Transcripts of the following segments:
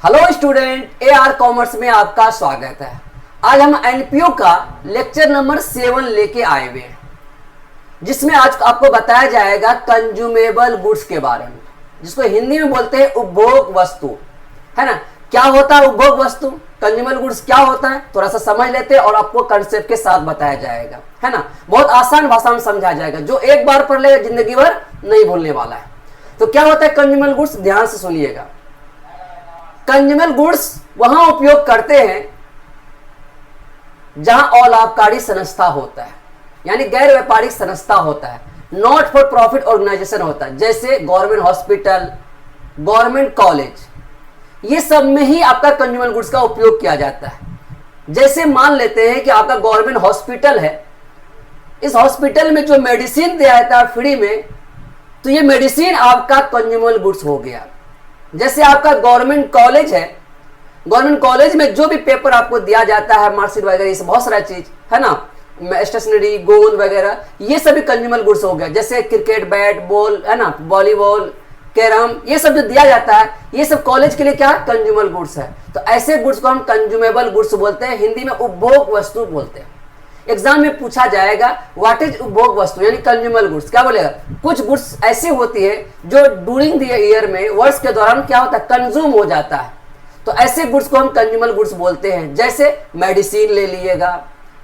Hello student, AR commerce में आपका स्वागत है। आज हम एनपीओ का लेक्चर नंबर 7 लेके आए हुए हैं, जिसमें आज आपको बताया जाएगा कंज्यूमेबल गुड्स के बारे में, जिसको हिंदी में बोलते हैं उपभोग वस्तु, है ना। क्या होता है उपभोग वस्तु, कंज्यूमेबल गुड्स क्या होता है, थोड़ा सा समझ लेते हैं और आपको कंसेप्ट के साथ बताया जाएगा, है ना। बहुत आसान भाषा में समझाया जाएगा, जो एक बार पढ़ लेगा जिंदगी भर नहीं भूलने वाला है। तो क्या होता है कंज्यूमेबल गुड्स, ध्यान से सुनिएगा। कंज्यूमेबल गुड्स वहां उपयोग करते हैं जहां अलाभकारी संस्था होता है, यानी गैर व्यापारिक संस्था होता है, नॉट फॉर प्रॉफिट ऑर्गेनाइजेशन होता है, जैसे गवर्नमेंट हॉस्पिटल, गवर्नमेंट कॉलेज, ये सब में ही आपका कंज्यूमेबल गुड्स का उपयोग किया जाता है। जैसे मान लेते हैं कि आपका गवर्नमेंट हॉस्पिटल है, इस हॉस्पिटल में जो मेडिसिन दिया जाता है फ्री में, तो ये मेडिसिन आपका कंज्यूमेबल गुड्स हो गया। जैसे आपका गवर्नमेंट कॉलेज है, गवर्नमेंट कॉलेज में जो भी पेपर आपको दिया जाता है, मार्कशीट वगैरह, ये बहुत सारा चीज है ना, स्टेशनरी, गोंद वगैरह, ये सभी कंज्यूमेबल गुड्स हो गया। जैसे क्रिकेट बैट, बॉल, है ना, वॉलीबॉल, कैरम, ये सब जो दिया जाता है, ये सब कॉलेज के लिए क्या है, कंज्यूमेबल गुड्स है। तो ऐसे गुड्स को हम कंज्यूमेबल गुड्स बोलते हैं, हिंदी में उपभोग वस्तु बोलते हैं। एग्जाम में पूछा जाएगा व्हाट इज उपभोग वस्तु यानी कंज्यूमेबल गुड्स, क्या बोलेगा। कुछ गुड्स ऐसी होती है जो ड्यूरिंग द ईयर में, वर्ष के दौरान क्या होता है, कंज्यूम हो जाता है, तो ऐसे गुड्स को हम कंज्यूमेबल गुड्स बोलते हैं। जैसे मेडिसिन ले लीजिएगा,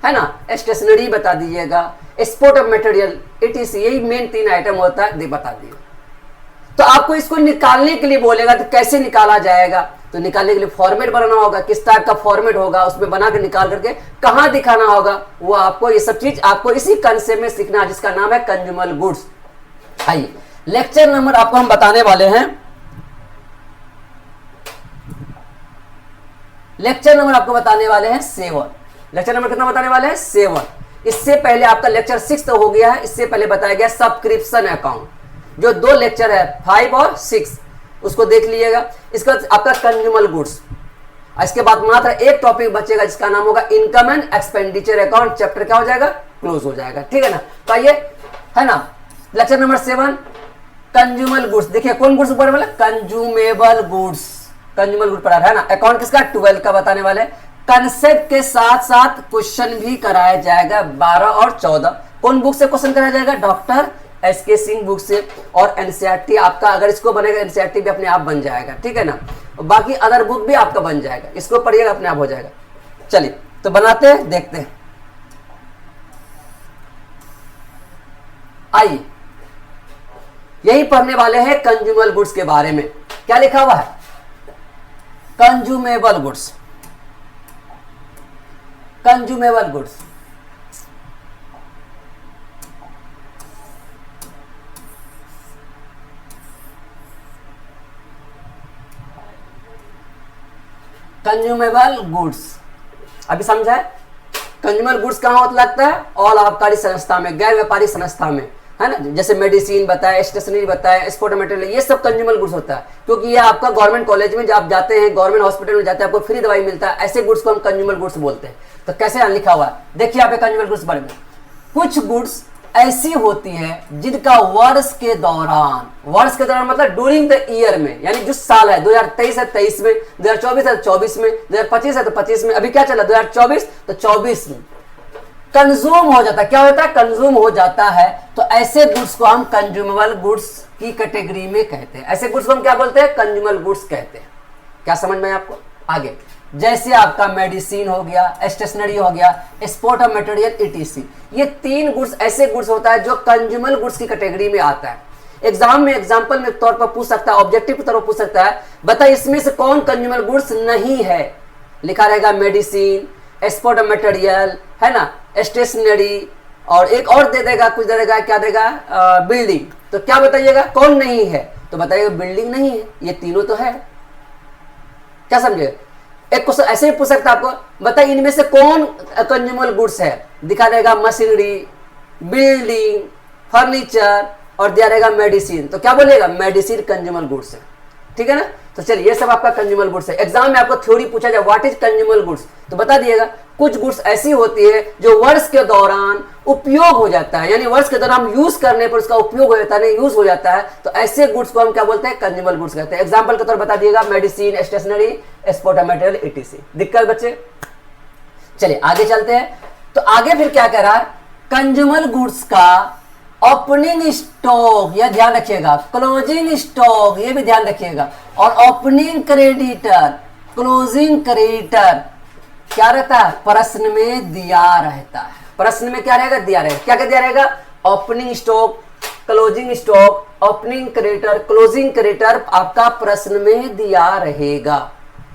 है ना, स्टेशनरी बता दीजिएगा, स्पोर्ट ऑफ मटेरियल, etc, यही मेन 3 आइटम होता है, बता दिए। तो आपको इसको निकालने के लिए बोलेगा, तो कैसे निकाला जाएगा, तो निकालने के लिए फॉर्मेट बनाना होगा, किस टाइप का फॉर्मेट होगा, उसमें बना के निकाल करके कहां दिखाना होगा, वो आपको, ये सब चीज आपको इसी कंसेप्ट में सीखना है, जिसका नाम है कंज्यूमेबल गुड्स। आइए लेक्चर नंबर आपको हम बताने वाले हैं, लेक्चर नंबर आपको बताने वाले हैं 7। लेक्चर नंबर कितना बताने वाले हैं, 7। इससे पहले आपका लेक्चर 6 तो हो गया है, इससे पहले बताया गया सब्सक्रिप्शन अकाउंट, जो 2 लेक्चर है 5 और 6, उसको देख लीजिएगा। इसका आपका कंज्यूमेबल गुड्स, इसके बाद मात्र एक टॉपिक बचेगा, जिसका नाम होगा income and expenditure account. Chapter क्या हो जाएगा, क्लोज हो जाएगा, ठीक है ना। तो आइए, है ना, लेक्चर नंबर 7 कंज्यूमेबल गुड्स। देखिए कौन गुड्स ऊपर वाला, कंज्यूमेबल गुड्स, कंज्यूमेबल गुड पढ़ा है ना। अकाउंट किसका, 12 का बताने वाले। कंसेप्ट के साथ साथ क्वेश्चन भी कराया जाएगा 12 और 14। कौन बुक से क्वेश्चन कराया जाएगा, डॉक्टर SK सिंह बुक से। और NCERT आपका, अगर इसको बनेगा NCERT भी अपने आप बन जाएगा, ठीक है ना। बाकी अदर बुक भी आपका बन जाएगा, इसको पढ़िएगा अपने आप हो जाएगा। चलिए तो बनाते हैं, देखते हैं। आइए यही पढ़ने वाले हैं कंज्यूमेबल गुड्स के बारे में। क्या लिखा हुआ है, consumable goods, consumable goods. Consumable goods अभी समझा है। कंज्यूमेबल गुड्स कहां लगता है, ऑल आबकारी संस्था में, गैर व्यापारिक संस्था में, है ना। जैसे मेडिसिन बताया, स्टेशनरी बताया, स्पोर्ट मटेरियल, ये सब कंज्यूमेबल गुड्स होता है। क्योंकि ये आपका गवर्नमेंट कॉलेज में जब आप जाते हैं, गवर्नमेंट हॉस्पिटल में जाते हैं, आपको फ्री दवाई मिलता है, ऐसे गुड्स को हम कंज्यूमेबल गुड्स बोलते हैं। तो कैसे लिखा हुआ है, देखिए यहाँ पे कंज्यूमेबल गुड्स बारे में। कुछ गुड्स ऐसी होती है जिनका वर्ष के दौरान, वर्ष के दौरान मतलब ड्यूरिंग द ईयर में, यानी जो साल है 2023 है 23 में, 2024 है 24 में, 2025 है तो 25 में, अभी क्या चला 2024 तो 24 में कंज्यूम हो जाता है। क्या होता है, कंज्यूम हो जाता है। तो ऐसे गुड्स को हम कंज्यूमेबल गुड्स की कैटेगरी में कहते हैं। ऐसे गुड्स को हम क्या बोलते हैं, कंज्यूमेबल गुड्स कहते हैं। क्या समझ में आपको, आगे जैसे आपका मेडिसिन हो गया, स्टेशनरी हो गया, स्पोर्ट ऑफ मटेरियल, etc, ये 3 गुड्स ऐसे गुड्स होता है जो कंज्यूमेबल गुड्स की कैटेगरी में आता है। एग्जाम में एग्जांपल में तौर पर पूछ सकता है, ऑब्जेक्टिव के तौर पर पूछ सकता है, बता इसमें से कौन कंज्यूमेबल गुड्स नहीं है। लिखा रहेगा मेडिसिन, स्पोर्ट ऑफ मटेरियल, है ना, स्टेशनरी, और एक और दे देगा, कुछ दे देगा, क्या देगा, बिल्डिंग। तो क्या बताइएगा कौन नहीं है, तो बताइएगा बिल्डिंग नहीं है, ये तीनों तो है। क्या समझे, एक क्वेश्चन ऐसे ही पूछ सकता है आपको, बताइए इनमें से कौन कंज्यूमेबल गुड्स है। दिखा देगा मशीनरी, बिल्डिंग, फर्नीचर, और दिया रहेगा मेडिसिन। तो क्या बोलेगा, मेडिसिन कंज्यूमेबल गुड्स है, ठीक है ना। तो चलिए ये सब आपका कंज्यूमेबल गुड्स है। एग्जाम में आपको थ्योरी पूछा जाए व्हाट इज कंज्यूमेबल गुड्स, तो बता दिएगा कुछ गुड्स ऐसी होती है जो वर्ष के दौरान उपयोग हो जाता है, यानी वर्ष के दौरान हम यूज करने पर उसका उपयोग हो जाता है, यूज हो जाता है, तो ऐसे गुड्स को हम क्या बोलते हैं, कंज्यूमर गुड्स कहते हैं। एग्जांपल के तौर बता दिएगा, medicine, stationery, export material, etc। दिक्कत बच्चे? चलिए आगे चलते हैं। तो आगे फिर क्या कह रहा है, कंज्यूमर गुड्स का ओपनिंग स्टॉक, यह ध्यान रखिएगा, क्लोजिंग स्टॉक ये भी ध्यान रखिएगा, और ओपनिंग क्रेडिटर, क्लोजिंग क्रेडिटर क्या रहता है, प्रश्न में दिया रहता है। प्रश्न में क्या रहेगा, दिया रहेगा। क्या क्या दिया रहेगा, opening stock, closing stock, opening creditor, closing creditor आपका प्रश्न में दिया रहेगा।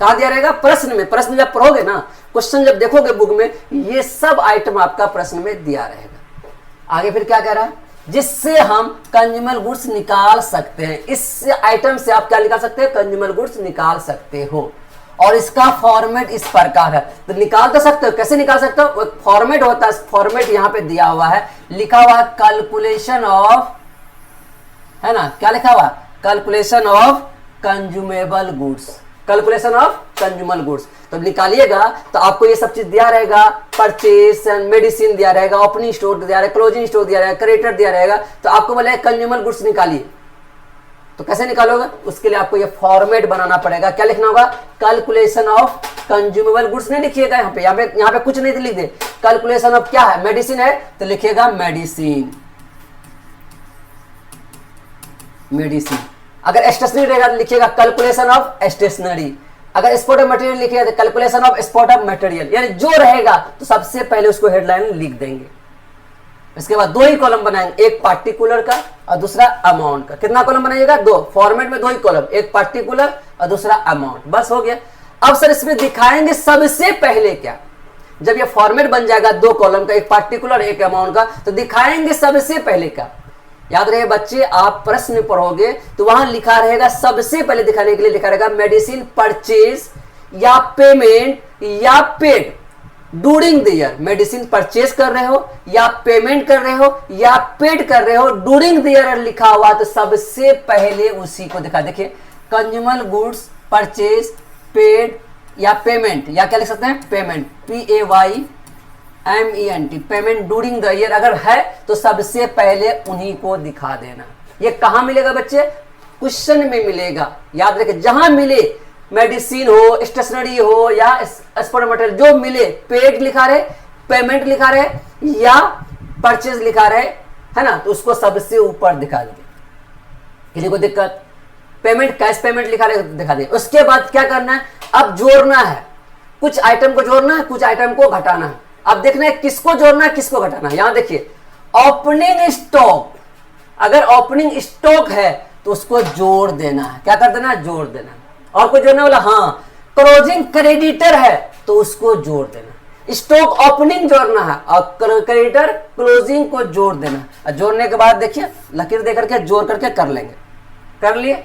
कहां दिया रहेगा, प्रश्न में। प्रश्न जब पढ़ोगे ना, क्वेश्चन जब देखोगे बुक में, ये सब आइटम आपका प्रश्न में दिया रहेगा। आगे फिर क्या कह रहा है, जिससे हम कंज्यूमर गुड्स निकाल सकते हैं। इस आइटम से आप क्या निकाल सकते हैं, कंज्यूमर गुड्स निकाल सकते हो। और इसका फॉर्मेट इस प्रकार है, तो निकाल तो सकते हो, कैसे निकाल सकते हो, फॉर्मेट होता है, फॉर्मेट यहां पे दिया हुआ है, लिखा हुआ है कैलकुलेशन ऑफ, है ना, क्या लिखा हुआ, calculation of consumable goods, calculation of consumer goods. तो निकालिएगा तो आपको ये सब चीज दिया रहेगा, परचेस, मेडिसिन दिया रहेगा, ओपनिंग स्टॉक दिया रहेगा, क्लोजिंग स्टॉक दिया रहेगा, क्रेडिटर दिया रहेगा, तो आपको बोले कंज्यूमर गुड्स निकालिए। तो कैसे निकालोगे, उसके लिए आपको ये फॉर्मेट बनाना पड़ेगा। क्या लिखना होगा, कैलकुलेशन ऑफ कंज्यूमेबल गुड्स नहीं लिखिएगा यहाँ पे कुछ नहीं लिख दे। कैलकुलेशन ऑफ क्या है, मेडिसिन है, तो लिखिएगा मेडिसिन, मेडिसिन। अगर स्टेशनरी रहेगा तो लिखिएगा कैलकुलेशन ऑफ स्टेशनरी। अगर एक्सपोर्ट ऑफ मटेरियल लिखिएगा तो calculation of export of material. यानी जो रहेगा तो सबसे पहले उसको हेडलाइन लिख देंगे। इसके बाद दो ही कॉलम बनाएंगे, एक पार्टिकुलर का और दूसरा अमाउंट का। कितना कॉलम बनाइएगा, दो। फॉर्मेट में दो ही कॉलम, एक पार्टिकुलर और दूसरा अमाउंट, बस हो गया। अब सर इसमें दिखाएंगे सबसे पहले क्या, जब ये फॉर्मेट बन जाएगा दो कॉलम का, एक पार्टिकुलर एक अमाउंट का, तो दिखाएंगे सबसे पहले क्या। याद रहे बच्चे, आप प्रश्न पढ़ोगे तो वहां लिखा रहेगा, सबसे पहले दिखाने के लिए लिखा रहेगा मेडिसिन परचेज या पेमेंट या paid during the year. Medicine purchase कर रहे हो या पेमेंट कर रहे हो या पेड कर रहे हो, ड्यूरिंग द ईयर लिखा हुआ, तो सबसे पहले उसी को दिखा। देखिए, कंज्यूमर गुड्स परचेज, पेड या पेमेंट, या क्या लिख सकते हैं, payment, PAYMENT, payment during the year अगर है तो सबसे पहले उन्हीं को दिखा देना। ये कहां मिलेगा बच्चे, क्वेश्चन में मिलेगा। याद रखें, जहां मिले, मेडिसिन हो, स्टेशनरी हो या एक्सपोर्ट मटेरियल, जो मिले, पेड लिखा रहे, पेमेंट लिखा रहे या परचेज लिखा रहे, है ना, तो उसको सबसे ऊपर दिखा देंगे। किसी को दिक्कत, पेमेंट कैश पेमेंट लिखा रहे दिखा देंगे। उसके बाद क्या करना है, अब जोड़ना है, कुछ आइटम को जोड़ना है, कुछ आइटम को घटाना है। अब देखना है किसको जोड़ना है, किसको घटाना है। यहां देखिए, ओपनिंग स्टॉक, अगर ओपनिंग स्टॉक है तो उसको जोड़ देना है। क्या कर देना है, जोड़ देना है। और कोई जोड़ने वाला, हाँ, क्लोजिंग क्रेडिटर है तो उसको जोड़ देना। स्टॉक ओपनिंग जोड़ना है और क्रेडिटर क्लोजिंग को जोड़ देना। और जोड़ने के बाद देखिए, लकीर दे करके जोड़ करके कर लेंगे, कर लिए।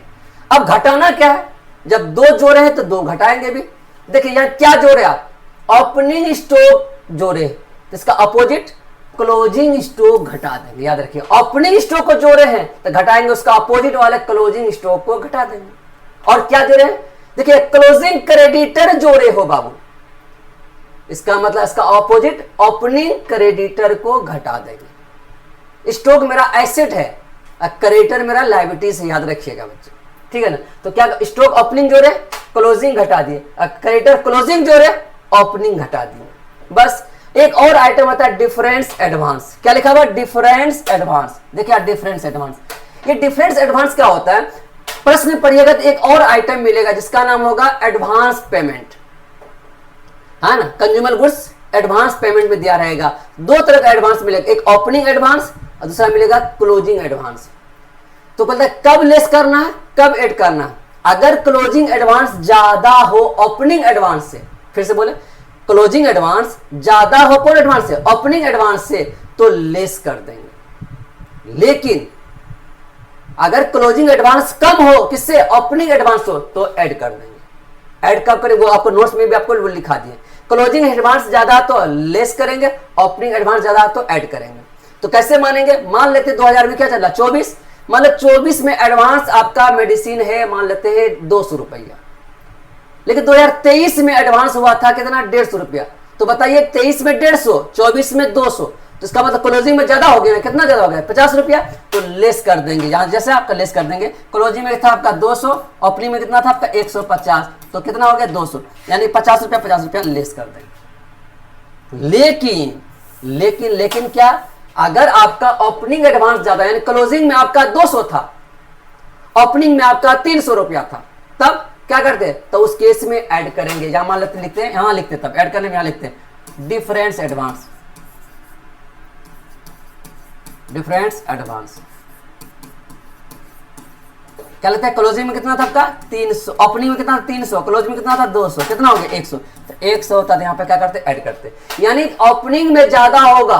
अब घटाना क्या है, जब दो जोड़े हैं तो दो घटाएंगे भी। देखिए यहां क्या जोड़े आप, ओपनिंग स्टॉक जोड़े, तो इसका अपोजिट क्लोजिंग स्टॉक घटा देंगे। याद रखिए, ओपनिंग स्टॉक को जोड़े हैं तो घटाएंगे, उसका अपोजिट वाले क्लोजिंग स्टॉक को घटा देंगे। और क्या जोड़े, देखिए क्लोजिंग क्रेडिटर जोड़े हो बाबू, इसका मतलब इसका ऑपोजिट ओपनिंग क्रेडिटर को घटा देंगे। स्टॉक मेरा एसेट है और क्रेडिटर मेरा लायबिलिटी से, याद रखिएगा बच्चे, ठीक है ना। तो क्या, स्टॉक ओपनिंग जोड़े, क्लोजिंग घटा दिए, और क्रेडिटर क्लोजिंग जोड़े, ओपनिंग घटा दिए, बस। एक और आइटम होता है डिफरेंस एडवांस। क्या लिखा हुआ, डिफरेंस एडवांस। देखिए डिफरेंस एडवांस, ये डिफरेंस एडवांस क्या होता है, प्रश्न पढ़िएगा तो एक और आइटम मिलेगा जिसका नाम होगा एडवांस पेमेंट, है ना। कंज्यूमर गुड्स एडवांस पेमेंट में दिया रहेगा। दो तरह का एडवांस मिलेगा, एक ओपनिंग एडवांस और दूसरा मिलेगा क्लोजिंग एडवांस। तो बोलता है कब लेस करना है, कब ऐड करना है। अगर क्लोजिंग एडवांस ज्यादा हो ओपनिंग एडवांस से, फिर से बोले, क्लोजिंग एडवांस ज्यादा हो कौन एडवांस से, ओपनिंग एडवांस से, तो लेस कर देंगे। लेकिन अगर क्लोजिंग एडवांस कम हो, किससे, ओपनिंग एडवांस हो, तो ऐड कर देंगे। ऐड कब करें, वो आपको नोट्स में भी आपको वो लिखा दिए। क्लोजिंग एडवांस ज्यादा तो लेस करेंगे, ओपनिंग एडवांस ज्यादा तो ऐड करेंगे। तो कैसे मानेंगे, मान लेते 2000 में क्या चल रहा, 24, मान लो 24 में एडवांस आपका मेडिसिन है, मान लेते हैं 200 रुपया, लेकिन 2023 में एडवांस हुआ था कितना, 150 रुपया। तो बताइए 23 में 150, 24 में 200, तो इसका मतलब क्लोजिंग में ज्यादा हो गया, कितना ज्यादा हो गया 50 रुपया, तो लेस कर देंगे यहाँ जैसे आपका लेस कर देंगे। क्लोजिंग में था आपका 200, ओपनिंग में कितना था आपका 150, तो कितना हो गया 200, यानी 50 रुपया लेस कर देंगे। लेकिन क्या, अगर आपका ओपनिंग एडवांस ज्यादा यानी क्लोजिंग में आपका 200 था, ओपनिंग में आपका 300 रुपया था, तब क्या करते, तो उस केस में ऐड करेंगे। यहां मान लेते लिखते हैं, यहां लिखते, तब ऐड करने में यहां लिखते हैं डिफरेंस एडवांस, डिफरेंस एडवांस। क्या लगता है क्लोजिंग में कितना था आपका 300, ओपनिंग में कितना था 300, क्लोजिंग में कितना था 200, कितना हो गया 100, तो 100 होता है, यहाँ पे क्या करते ऐड करते, यानी ओपनिंग में ज्यादा होगा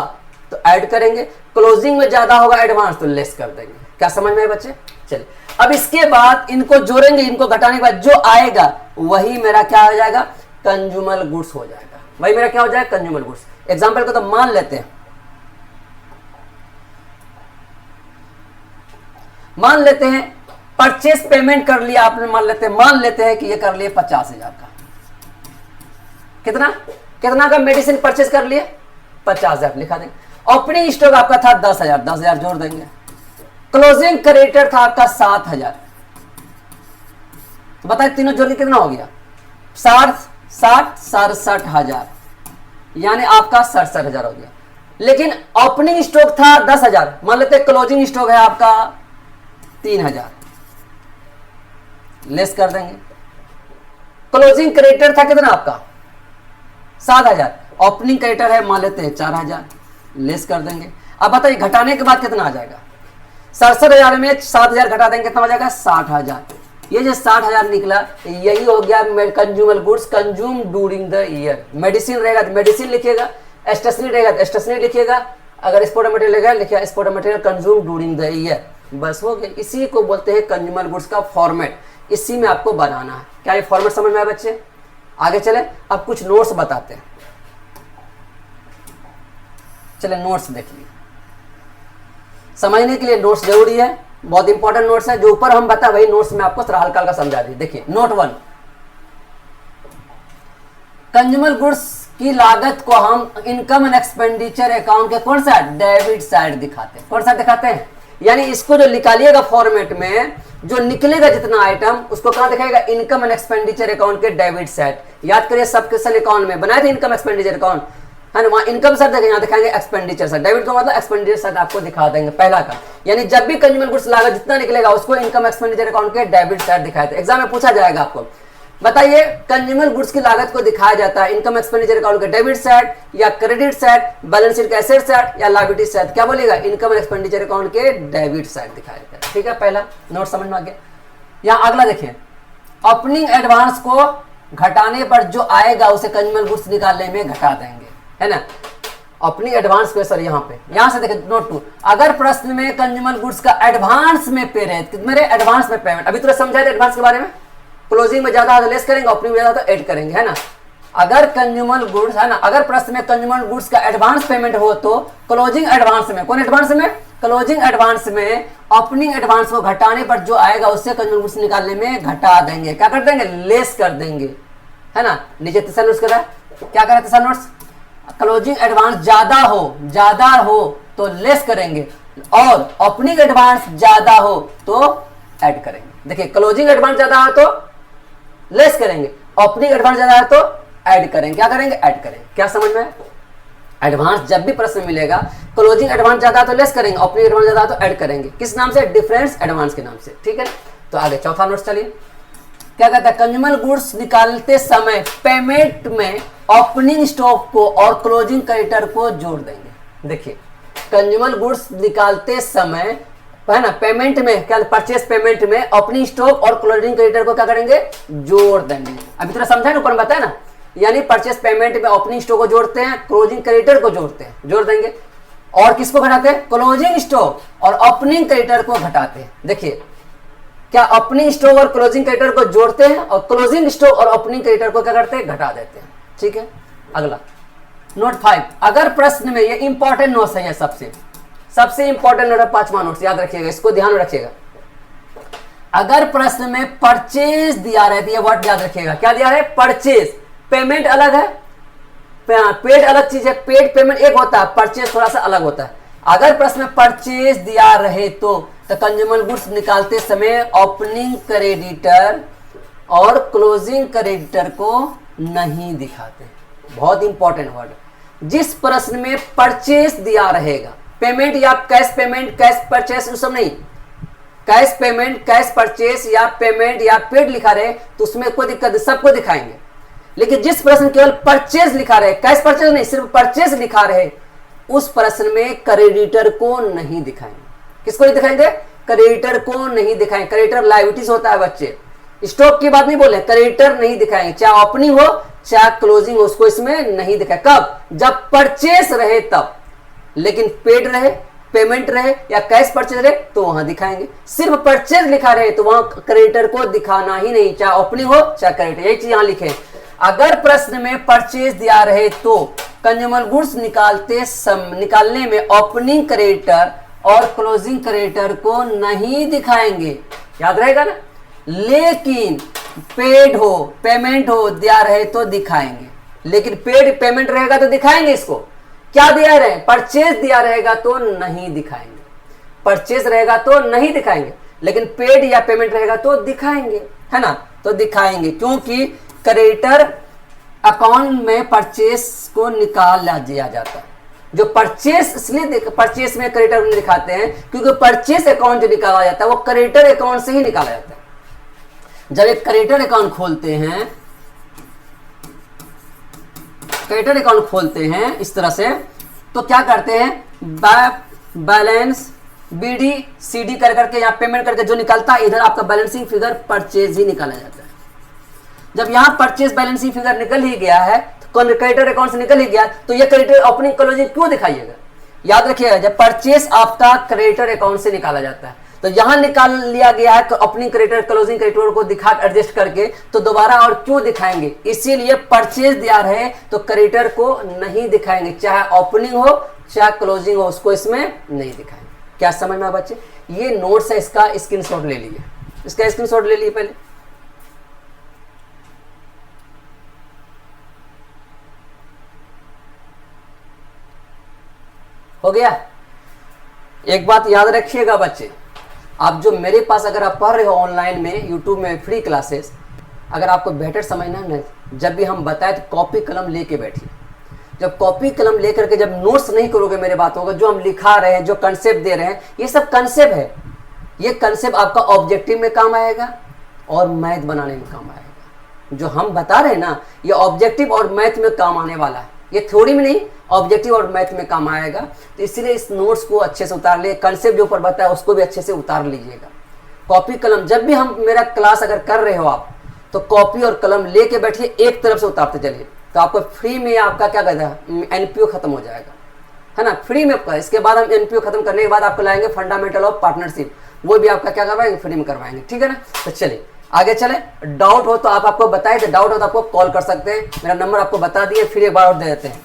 तो ऐड करेंगे, क्लोजिंग में ज्यादा होगा एडवांस तो लेस कर देंगे। क्या समझ में आए बच्चे? चलिए अब इसके बाद इनको जोड़ेंगे, इनको घटाने के बाद जो आएगा वही मेरा क्या हो जाएगा, कंज्यूमर गुड्स हो जाएगा, वही मेरा क्या हो जाएगा, कंज्यूमर गुड्स। एग्जाम्पल को तो मान लेते हैं, परचेस पेमेंट कर लिया आपने, मान लेते हैं कि ये कर लिए 50,000 का, कितना का मेडिसिन परचेस कर लिए 50,000 लिखा देंगे। ओपनिंग स्टॉक आपका था 10,000 जोड़ देंगे। क्लोजिंग क्रेडिटर था आपका 7,000, तो बताइए तीनों जोड़ के कितना हो गया 67,000, यानी आपका 67,000 हो गया। लेकिन ओपनिंग स्टॉक था 10,000, मान लेते हैं क्लोजिंग स्टॉक है आपका 3,000, लेस कर देंगे। क्लोजिंग क्रेडिटर था कितना आपका 7,000, ओपनिंग क्रेडिटर है मान लेते हैं 4,000, लेस कर देंगे। अब बताइए घटाने के बाद कितना आ जाएगा, 67,000 में 7,000 घटा देंगे कितना हो जाएगा 60,000। ये जो 60,000 निकला यही हो गया consumer goods consume during the year. Medicine रहेगा तो मेडिसिन लिखिएगा, स्टेशनरी रहेगा तो स्टेशनरी लिखिएगा, अगर स्पोर्ट मटेरियल रहेगा लिखिएगा sport material consume during the year, बस हो गया। इसी को बोलते हैं कंज्यूमर गुड्स का फॉर्मेट, इसी में आपको बनाना है। क्या ये फॉर्मेट समझ में आया बच्चे? आगे चले, अब कुछ नोट्स बताते हैं। चले नोट्स देखिए, समझने के लिए नोट्स जरूरी है, बहुत इंपॉर्टेंट नोट्स है, जो ऊपर हम बता वही नोट्स में आपको हल्का हल्का समझा दी। देखिए नोट 1, कंज्यूमर गुड्स की लागत को हम इनकम एंड एक्सपेंडिचर अकाउंट के कौन सा डेबिट साइड दिखाते हैं, कौन सा दिखाते हैं, यानी इसको जो निकालिएगा फॉर्मेट में, जो निकलेगा जितना आइटम उसको कहां दिखाएगा, इनकम एंड एक्सपेंडिचर अकाउंट के डेबिट साइड। याद करिए सबके अकाउंट में बनाए थे इनकम एक्सपेंडिचर अकाउंट, है ना, वहां इनकम साइड देखेंगे, यहाँ दिखाएंगे एक्सपेंडिचर साइड। डेबिट का मतलब एक्सपेंडिचर साइड आपको दिखा देंगे पहला का, यानी जब भी कंज्यूमर गुड्स लागत जितना निकलेगा उसको इनकम एक्सपेंडिचर अकाउंट के डेबिट साइड दिखाए थे। एग्जाम में पूछा जाएगा आपको, बताइए कंज्यूमर गुड्स की लागत को दिखाया जाता है इनकम एक्सपेंडिचर अकाउंट के डेबिट साइड या क्रेडिट साइड, बैलेंस शीट के एसेट साइड या लायबिलिटी साइड, क्या बोलेगा, इनकम एक्सपेंडिचर अकाउंट के डेबिट साइड दिखाया जाता है। ठीक है, पहला नोट समझ में आ गया। यहाँ अगला देखिए, ओपनिंग एडवांस को घटाने पर जो आएगा उसे कंज्यूमर गुड्स निकालने में घटा देंगे, है ना। ओपनिंग एडवांस पे सर यहाँ से देखिए नोट 2, अगर प्रश्न में कंज्यूमर गुड्स का एडवांस में पे रहे, मेरे एडवांस में पेमेंट, अभी तो समझा था एडवांस के बारे में, क्लोजिंग में ज्यादा तो लेस करेंगे, ओपनिंग में ज्यादा तो ऐड करेंगे, है ना। अगर कंज्यूमर गुड्स, है ना, अगर प्रश्न में कंज्यूमर गुड्स का एडवांस पेमेंट हो तो क्लोजिंग एडवांस में, कौन एडवांस में, क्लोजिंग एडवांस में ओपनिंग एडवांस को घटाने पर जो आएगा उससे कंज्यूमर गुड्स निकालने में घटा देंगे, क्या कर देंगे, लेस कर देंगे, है ना। नीचे तीसरा नोट्स करा, क्या करा तीसरा नोट्स, क्लोजिंग एडवांस ज्यादा हो तो लेस करेंगे और ओपनिंग एडवांस ज्यादा हो तो ऐड करेंगे। देखिए क्लोजिंग एडवांस ज्यादा हो तो लेस करेंगे, ओपनिंग एडवांस ज्यादा है तो ऐड करेंगे, क्या करेंगे, ऐड करेंगे। क्या समझ में, एडवांस जब भी प्रश्न मिलेगा क्लोजिंग एडवांस ज्यादा तो लेस करेंगे, ओपनिंग एडवांस ज्यादा तो ऐड करेंगे, किस नाम से, डिफरेंस एडवांस के नाम से। ठीक है, तो आगे चौथा नोट चलिए, क्या कहता है, कंज्यूमर गुड्स निकालते समय पेमेंट में ओपनिंग स्टॉक को और क्लोजिंग क्रेडिटर को जोड़ देंगे। देखिए कंज्यूमर गुड्स निकालते समय, है ना, पेमेंट में क्या, परचेस पेमेंट में ओपनिंग स्टॉक और क्लोजिंग क्रेडिटर को क्या करेंगे, जोड़ देंगे। अभी थोड़ा समझा ना, ऊपर बताया ना, यानी परचेस पेमेंट में ओपनिंग स्टॉक को जोड़ते हैं, क्लोजिंग क्रेडिटर को जोड़ते हैं, जोड़ देंगे। और किसको घटाते हैं, क्लोजिंग स्टॉक और ओपनिंग क्रेडिटर को घटाते हैं। देखिए क्या ओपनिंग स्टॉक और क्लोजिंग क्रेडिटर को जोड़ते हैं और क्लोजिंग स्टॉक और ओपनिंग क्रेडिटर को क्या करते हैं, घटा देते हैं। ठीक है, अगला नोट 5, अगर प्रश्न में, ये इंपॉर्टेंट नोट्स है, सबसे इंपॉर्टेंट नोट है, पांचवा नोट्स, याद रखिएगा, इसको ध्यान में रखिएगा। अगर प्रश्न में परचेज दिया रहे तो ये वर्ड याद रखिएगा, क्या दिया है, परचेज, पेमेंट अलग है, पेड अलग चीज है, पेड पेमेंट एक होता है, परचेज थोड़ा सा अलग होता है। अगर प्रश्न में परचेज दिया रहे तो कंज्यूमर गुड्स निकालते समय ओपनिंग क्रेडिटर और क्लोजिंग क्रेडिटर को नहीं दिखाते। बहुत इंपॉर्टेंट वर्ड। जिस प्रश्न में परचेज दिया रहेगा, पेमेंट या कैश पेमेंट, कैश परचेज, उस सब नहीं, कैश पेमेंट, कैश परचेज या पेमेंट या पेड लिखा रहे तो उसमें कोई दिक्कत नहीं, सबको दिखाएंगे। लेकिन जिस प्रश्न केवल परचेज लिखा रहे, कैश परचेज नहीं, सिर्फ परचेज लिखा रहे, उस प्रश्न में क्रेडिटर को नहीं दिखाएंगे। किसको नहीं दिखाएंगे? क्रेडिटर को नहीं दिखाएंगे। क्रेडिटर लायबिलिटीज होता है बच्चे, स्टॉक की बात नहीं बोले, क्रेडिटर नहीं दिखाएंगे, चाहे ओपनिंग हो चाहे क्लोजिंग हो, उसको इसमें नहीं दिखाए। कब? जब परचेस रहे तब। लेकिन पेड रहे, पेमेंट रहे या कैश परचेज रहे तो वहां दिखाएंगे। सिर्फ परचेज लिखा रहे तो वहां क्रेडिटर को दिखाना ही नहीं, चाहे ओपनिंग हो चाहे क्रेडिटर। यही चीज यहां लिखे। अगर प्रश्न में परचेज दिया रहे तो कंज्यूमर गुड्स निकालने में ओपनिंग क्रेडिटर और क्लोजिंग क्रेडिटर को नहीं दिखाएंगे, याद रहेगा ना। लेकिन पेड हो, पेमेंट हो दिया रहे तो दिखाएंगे। लेकिन पेड पेमेंट रहेगा तो दिखाएंगे। इसको क्या दिया रहे? परचेज दिया रहेगा तो नहीं दिखाएंगे। परचेज रहेगा तो नहीं दिखाएंगे, लेकिन पेड या पेमेंट रहेगा तो दिखाएंगे, है ना। तो दिखाएंगे क्योंकि क्रेडिटर अकाउंट में परचेज को निकाल दिया जाता है। जो परचेस, इसलिए परचेस में क्रेडिटर नहीं दिखाते हैं क्योंकि परचेस अकाउंट जो निकाला जाता है वो क्रेडिटर अकाउंट से ही निकाला जाता है। जब एक क्रेडिटर अकाउंट खोलते हैं, क्रेडिटर अकाउंट खोलते हैं इस तरह से, तो क्या करते हैं? बैलेंस बीडी सीडी कर करके या पेमेंट करके जो निकलता है, इधर आपका बैलेंसिंग फिगर परचेज ही निकाला जाता है। जब यहां परचेज बैलेंसिंग फिगर निकल ही गया है, क्रेडिटर अकाउंट से निकल ही गया, तो ये क्रेडिटर ओपनिंग क्लोजिंग क्यों दिखाइएगा? याद रखिएगा, जब परचेज आपका क्रेडिटर अकाउंट से निकाला जाता है तो यहां निकाल लिया गया है ओपनिंग क्रेडिटर क्लोजिंग क्रेडिटर को दिखा एडजस्ट करके, तो दोबारा और क्यों दिखाएंगे? इसीलिए परचेज दिया रहे तो क्रेडिटर को नहीं दिखाएंगे, चाहे ओपनिंग हो चाहे क्लोजिंग हो, उसको इसमें नहीं दिखाएंगे। क्या समझ में आया बच्चे? ये नोट्स है, इसका स्क्रीनशॉट ले लीजिए, इसका स्क्रीनशॉट ले लीजिए पहले। हो गया? एक बात याद रखिएगा बच्चे, आप जो मेरे पास अगर आप पढ़ रहे हो ऑनलाइन में, यूट्यूब में फ्री क्लासेस, अगर आपको बेटर समझना है ना, जब भी हम बताए तो कॉपी कलम लेके बैठिए। जब कॉपी कलम लेकर के जब नोट्स नहीं करोगे मेरे बात होगा, जो हम लिखा रहे हैं, जो कंसेप्ट दे रहे हैं, ये सब कंसेप्ट है। ये कंसेप्ट आपका ऑब्जेक्टिव में काम आएगा और मैथ बनाने में काम आएगा। जो हम बता रहे हैं ना, ये ऑब्जेक्टिव और मैथ में काम आने वाला है, ये थ्योरी में नहीं, ऑब्जेक्टिव और मैथ में काम आएगा। तो इसलिए इस नोट्स को अच्छे से उतार ले, कंसेप्ट जो ऊपर बताया उसको भी अच्छे से उतार लीजिएगा। कॉपी कलम जब भी हम मेरा क्लास अगर कर रहे हो आप, तो कॉपी और कलम लेके बैठिए, एक तरफ से उतारते चलिए, तो आपको फ्री में आपका क्या कहता है, एनपीओ खत्म हो जाएगा, है ना, फ्री में। इसके बाद हम एनपीओ खत्म करने के बाद आपको लाएंगे फंडामेंटल ऑफ पार्टनरशिप, वो भी आपका क्या करवाएंगे, फ्री में करवाएंगे, ठीक है ना। तो चलिए आगे चले। डाउट हो तो आप आपको बताइए, तो डाउट हो तो आपको कॉल कर सकते हैं, मेरा नंबर आपको बता दिए, फिर एक बार और दे देते हैं,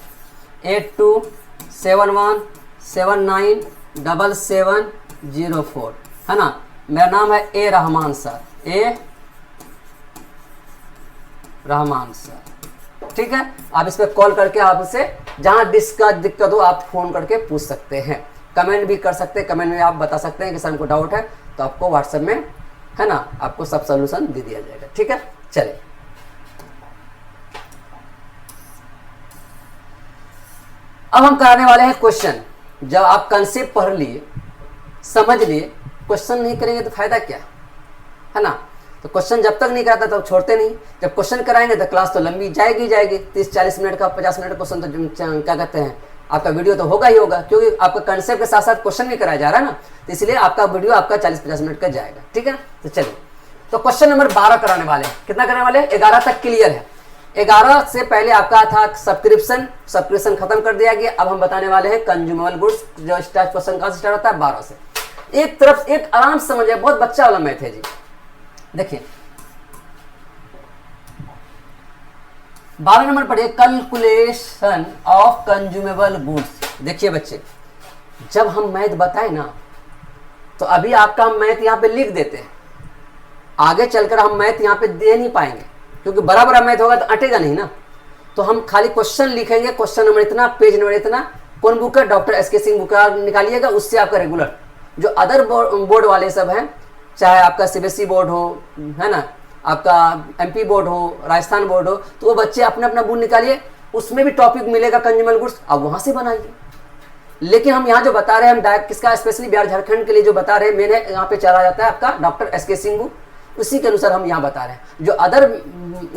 8271797704, है ना। मेरा नाम है ए रहमान सर, ए रहमान सर, ठीक है। आप इस पर कॉल करके आप इससे जहां दिक्कत हो आप फोन करके पूछ सकते हैं, कमेंट भी कर सकते हैं, कमेंट में आप बता सकते हैं कि सर हमको डाउट है, तो आपको व्हाट्सएप में, है ना, आपको सब सोल्यूशन दे दिया जाएगा, ठीक है। चलिए अब हम कराने वाले हैं क्वेश्चन। जब आप कंसेप्ट पढ़ लिए, समझ लिए, क्वेश्चन नहीं करेंगे तो फायदा क्या, है ना। तो क्वेश्चन जब तक नहीं कराता तब छोड़ते नहीं, जब क्वेश्चन कराएंगे तो क्लास तो लंबी जाएगी 30-40 मिनट का, 50 मिनट का क्वेश्चन, तो क्या कहते हैं, आपका वीडियो तो होगा ही होगा, क्योंकि आपका कंसेप्ट के साथ साथ क्वेश्चन भी कराया जा रहा है ना, तो इसलिए आपका वीडियो आपका 40-50 मिनट का जाएगा, ठीक है। तो चलिए, तो क्वेश्चन नंबर 12 कराने वाले हैं। कितना कराने वाले हैं? 11 तक क्लियर है। 11 से पहले आपका था सब्सक्रिप्शन खत्म कर दिया गया। अब हम बताने वाले हैं कंज्यूमेबल गुड्स, जो स्टार्ट क्वेश्चन कहां से स्टार्ट होता है, 12 से। एक तरफ एक आराम से समझिए, बहुत बच्चा वाला मैथ है जी। देखिए 12 नंबर पढ़िए, कैलकुलेशन ऑफ कंज्यूमेबल गुड्स। देखिए बच्चे, जब हम मैथ बताए ना, तो अभी आपका हम मैथ यहाँ पे लिख देते हैं, आगे चलकर हम मैथ यहाँ पे दे नहीं पाएंगे, क्योंकि बड़ा बड़ा मैथ होगा तो अटेगा नहीं ना। तो हम खाली क्वेश्चन लिखेंगे, क्वेश्चन नंबर इतना, पेज नंबर इतना, कौन बुक है, डॉक्टर एसके सिंह बुक निकालिएगा, उससे आपका रेगुलर। जो अदर बोर्ड वाले सब हैं, चाहे आपका सीबीएसई बोर्ड हो, है ना, आपका एमपी बोर्ड हो, राजस्थान बोर्ड हो, तो वो बच्चे अपना अपना बुक निकालिए, उसमें भी टॉपिक मिलेगा कंज्यूमर गुड्स, आप वहां से बनाइए। लेकिन हम यहाँ जो बता रहे हैं, हम डायरेक्ट किसका, स्पेशली बिहार झारखंड के लिए जो बता रहे हैं, मैंने यहाँ पे चला जाता है आपका डॉक्टर एसके सिंह बुक, उसी के अनुसार हम यहाँ बता रहे हैं। जो अदर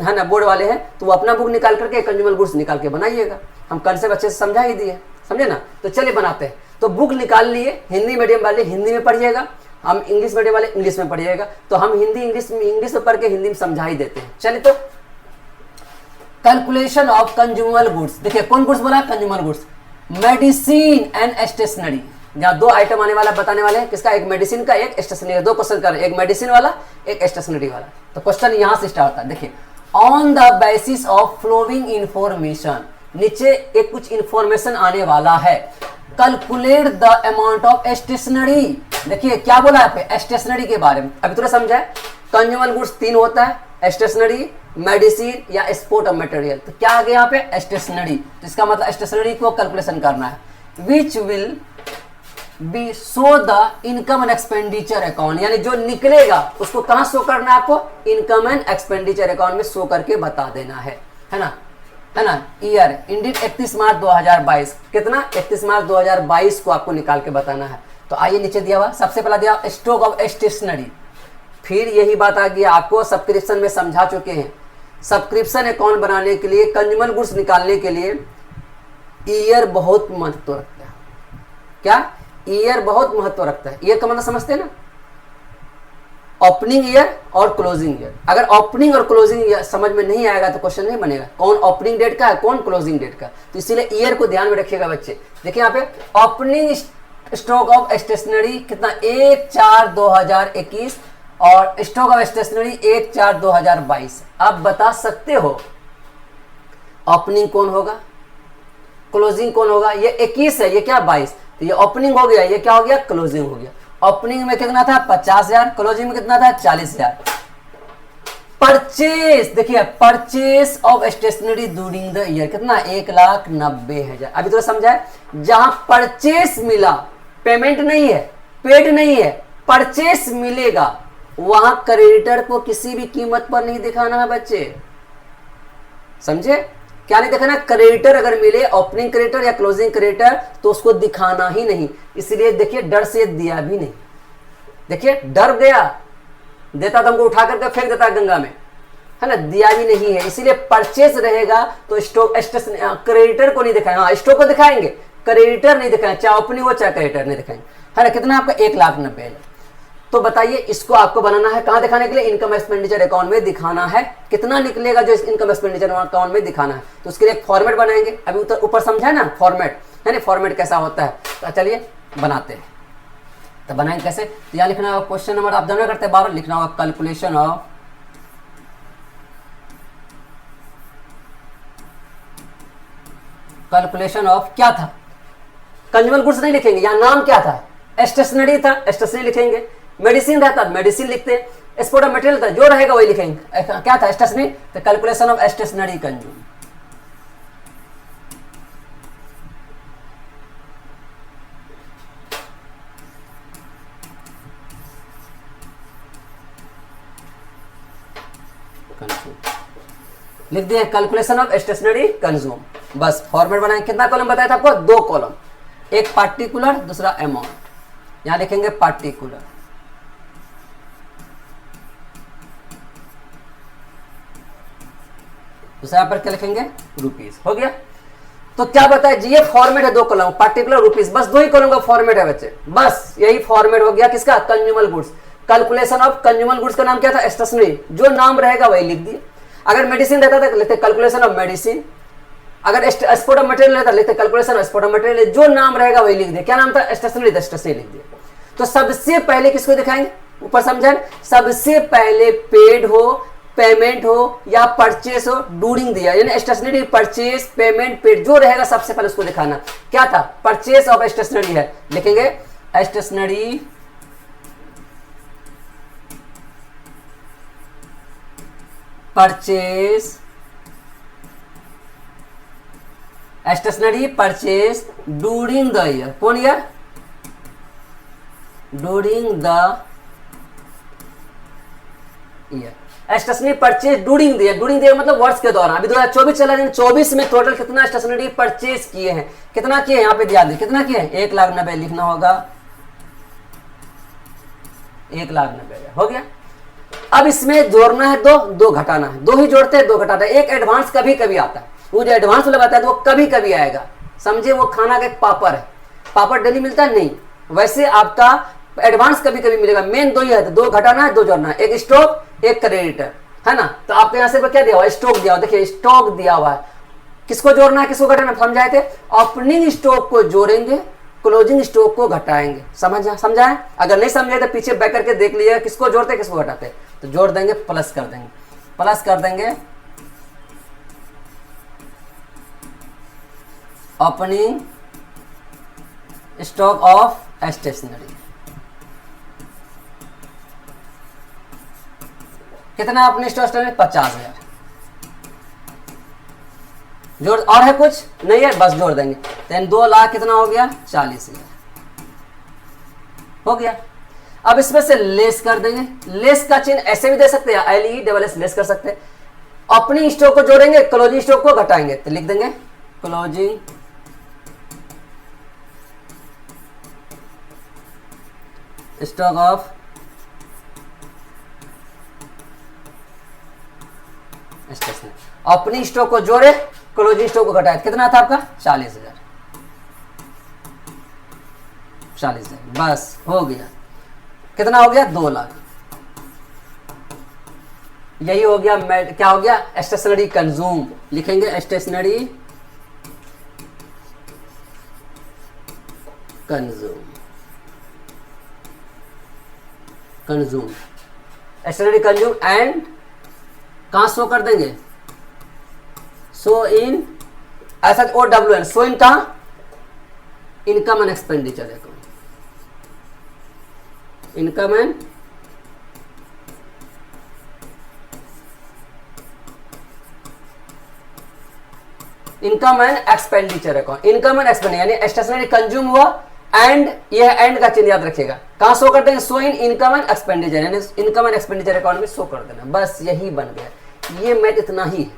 है ना बोर्ड वाले हैं, तो वो अपना बुक निकाल करके कंज्यूमर गुड्स निकाल के बनाइएगा। हम कंसेप्ट अच्छे से समझा ही दिए, समझे ना। तो चलिए बनाते हैं। तो बुक निकाल लिए, हिंदी मीडियम वाले हिंदी में पढ़िएगा, हम इंग्लिश मीडियम वाले इंग्लिश में पढ़िएगा। तो हम हिंदी इंग्लिश में पढ़ के हिंदी में समझा ही देते हैं। चलिए, तो कैलकुलेशन ऑफ कंज्यूमर गुड्स, देखिए कौन गुड्स बोला, consumer goods, medicine and stationery. जहाँ दो आइटम आने वाला बताने वाले हैं, किसका, एक मेडिसिन का, एक स्टेशनरी, दो क्वेश्चन कर रहे हैं, एक मेडिसिन वाला, एक स्टेशनरी वाला। तो क्वेश्चन यहां से स्टार्ट होता है। देखिए, on the basis of flowing information, नीचे एक कुछ इंफॉर्मेशन आने वाला है। Calculate the amount of stationery, देखिए क्या बोला है स्टेशनरी के बारे में, अभी थोड़ा समझा है। कंज्यूमर गुड्स 3 होता है, स्टेशनरी, मेडिसिन या एक्सपोर्ट ऑफ मटेरियल। तो क्या आ गया यहाँ पे, स्टेशनरी। तो इसका मतलब स्टेशनरी को कैलकुलेशन करना है। Which will be show the income and expenditure account, यानी जो निकलेगा उसको कहां शो करना है आपको, इनकम एंड एक्सपेंडिचर अकाउंट में शो करके बता देना है ना, है ना। ईयर इंडिट 31 मार्च 2022, कितना, 31 मार्च 2022 को आपको निकाल के बताना है। तो आइए नीचे दिया हुआ, सबसे पहला दिया स्टॉक ऑफ स्टेशनरी। फिर यही बात आ गई, आपको सब्सक्रिप्शन में समझा चुके हैं। सब्सक्रिप्शन अकाउंट बनाने के लिए, कंज्यूमर गुड्स निकालने के लिए ईयर बहुत महत्व रखता है। क्या, ईयर बहुत महत्व रखता है। ईयर का मतलब समझते हैं ना, ओपनिंग ईयर और क्लोजिंग ईयर। अगर ओपनिंग और क्लोजिंग ईयर समझ में नहीं आएगा तो क्वेश्चन नहीं बनेगा, कौन ओपनिंग डेट का है, कौन क्लोजिंग डेट का। तो इसीलिए ईयर को ध्यान में रखिएगा बच्चे। देखिए यहाँ पे ओपनिंग स्टॉक ऑफ स्टेशनरी कितना, 1/4/2021 और स्टॉक ऑफ स्टेशनरी 1/4/2022। आप बता सकते हो ओपनिंग कौन होगा, क्लोजिंग कौन होगा। ये 21 है, ये क्या 22, तो ये ओपनिंग हो गया, ये क्या हो गया, क्लोजिंग हो गया। ओपनिंग में कितना था, 50,000, क्लोजिंग में कितना था, 40,000। परचेस, देखिए purchase of stationery during the year कितना, 1,90,000। अभी तो समझा है, जहां परचेस मिला, पेमेंट नहीं है, पेड नहीं है, परचेस मिलेगा, वहां क्रेडिटर को किसी भी कीमत पर नहीं दिखाना है बच्चे, समझे। क्या नहीं दिखाना, क्रेडिटर अगर मिले, ओपनिंग क्रेडिटर या क्लोजिंग क्रेडिटर, तो उसको दिखाना ही नहीं। इसलिए देखिए डर से दिया भी नहीं, देखिए डर गया, देता तो हमको उठा करके फेंक देता गंगा में, है ना, दिया भी नहीं है। इसीलिए परचेस रहेगा तो स्टॉक क्रेडिटर को नहीं दिखाएंगे, हाँ स्टॉक को दिखाएंगे, क्रेडिटर नहीं दिखाएंगे, चाहे ओपनिंग हो चाहे क्रेडिटर नहीं दिखाएंगे, है ना। कितना आपका, 1,90,000। तो बताइए इसको आपको बनाना है कहां दिखाने के लिए, इनकम एक्सपेंडिचर अकाउंट में दिखाना है। कितना निकलेगा जो इनकम एक्सपेंडिचर अकाउंट में दिखाना है, तो उसके लिए एक फॉर्मेट बनाएंगे। अभी ऊपर समझा है ना फॉर्मेट, है ना, फॉर्मेट कैसा होता है। तो चलिए बनाते हैं। तो बनाएंगे कैसे, तो यहाँ लिखना होगा क्वेश्चन नंबर, आप जमा करते हैं बार लिखना होगा कैलकुलेशन ऑफ क्या था, कंज्यूमर गुड्स नहीं लिखेंगे, यहाँ नाम क्या था, स्टेशनरी था, स्टेशनरी लिखेंगे। मेडिसिन रहता मेडिसिन लिखते हैं, एक्सपोर्ट ऑफ मटेरियल था, जो रहेगा वही लिखेंगे। क्या था, स्टेशनरी, तो कैलकुलेशन ऑफ स्टेशनरी कंज्यूम। लिख दिए कैलकुलेशन ऑफ स्टेशनरी कंज्यूम, बस फॉर्मेट बनाए। कितना कॉलम बताया था आपको, 2 कॉलम, एक पार्टिकुलर दूसरा अमाउंट। यहां लिखेंगे पार्टिकुलर, दूसरा पर क्या लिखेंगे, रुपीस। हो गया। तो क्या बताया जी, ये फॉर्मेट है 2 कॉलम, पार्टिकुलर, रुपीस, बस 2 ही कॉलम का फॉर्मेट है बच्चे, बस यही फॉर्मेट हो गया किसका, consumer goods. Calculation of consumer goods का नाम क्या था, स्टेशनरी, जो नाम रहेगा वही लिख दिए। अगर मेडिसिन रहता था लिखते कैलकुलेशन ऑफ मेडिसिन, अगर एक्सपोर्ट ऑफ मटेरियल रहता लिखते calculation of export of material, जो नाम रहेगा वही लिख दिया। क्या नाम था, स्टेशनरी, स्टेशनरी लिख दिया। तो सबसे पहले किसको दिखाएंगे, ऊपर समझा, सबसे पहले पेड हो, पेमेंट हो या परचेस हो, ड्यूरिंग दिया, यानी स्टेशनरी, परचेस, पेमेंट, पेड, जो रहेगा सबसे पहले उसको दिखाना। क्या था, परचेस ऑफ स्टेशनरी है, लिखेंगे stationery purchase stationery purchase during the year, कौन year? During the year. Stationery purchase during the year, during the year मतलब वर्ष के दौरान। अभी 2024 चला है, 24 में टोटल कितना स्टेशनरी परचेज किए हैं, कितना किए हैं यहाँ पे ध्यान दें, कितना किए हैं? 1,90,000 लिखना होगा, 1,90,000 हो गया। अब इसमें जोड़ना है दो घटाना है, दो ही जोड़ते हैं, दो घटाते हैं। एक एडवांस कभी कभी आता है, वो जो एडवांस वाला आता है वो कभी कभी आएगा, समझे? वो खाना का एक पापड़ है, पापड़ डेली मिलता है नहीं, वैसे आपका एडवांस कभी कभी मिलेगा। मेन दो ही है, दो घटाना है, दो जोड़ना है, एक स्टॉक एक क्रेडिटर, है ना? तो आपके यहाँ से क्या दिया हुआ है? स्टॉक दिया हुआ, देखिए स्टॉक दिया हुआ है। किसको जोड़ना है, किसको घटाना, समझाए थे? ओपनिंग स्टॉक को जोड़ेंगे, क्लोजिंग स्टॉक को घटाएंगे। समझा है? अगर नहीं समझे तो पीछे बैक करके देख लीजिएगा, किसको जोड़ते किसको घटाते। तो जोड़ देंगे, प्लस कर देंगे, प्लस कर देंगे ओपनिंग स्टॉक ऑफ स्टेशनरी। कितना ओपनिंग स्टॉक है? 50,000। जोड़, और है कुछ नहीं है, बस जोड़ देंगे। देन 2 लाख कितना हो गया? 40,000 हो गया। अब इसमें से लेस कर देंगे, लेस का चिन्ह ऐसे भी दे सकते हैं, LE लेस कर सकते हैं। ओपनिंग स्टॉक को जोड़ेंगे, क्लोजिंग स्टॉक को घटाएंगे, तो लिख देंगे closing stock of stationery. Opening stock को जोड़े, क्लोजिंग स्टॉक को घटाए, कितना था आपका? 40,000, 40,000 बस हो गया। कितना हो गया? 2 लाख। यही हो गया, क्या हो गया? Stationery consume. लिखेंगे stationery consume stationery consume and कहां शो कर देंगे? सो इन ऐसा OWN, सो इन कहां? Income and expenditure account, income and expenditure account. Income and expenditure यानी स्टेशनरी कंज्यूम हुआ, एंड यह एंड का चिन्ह याद रखिएगा। कहां शो कर देंगे? So in income and expenditure, यानी इनकम एंड एक्सपेंडिचर अकाउंट में शो कर देना। बस यही बन गया। ये मैथ इतना ही है,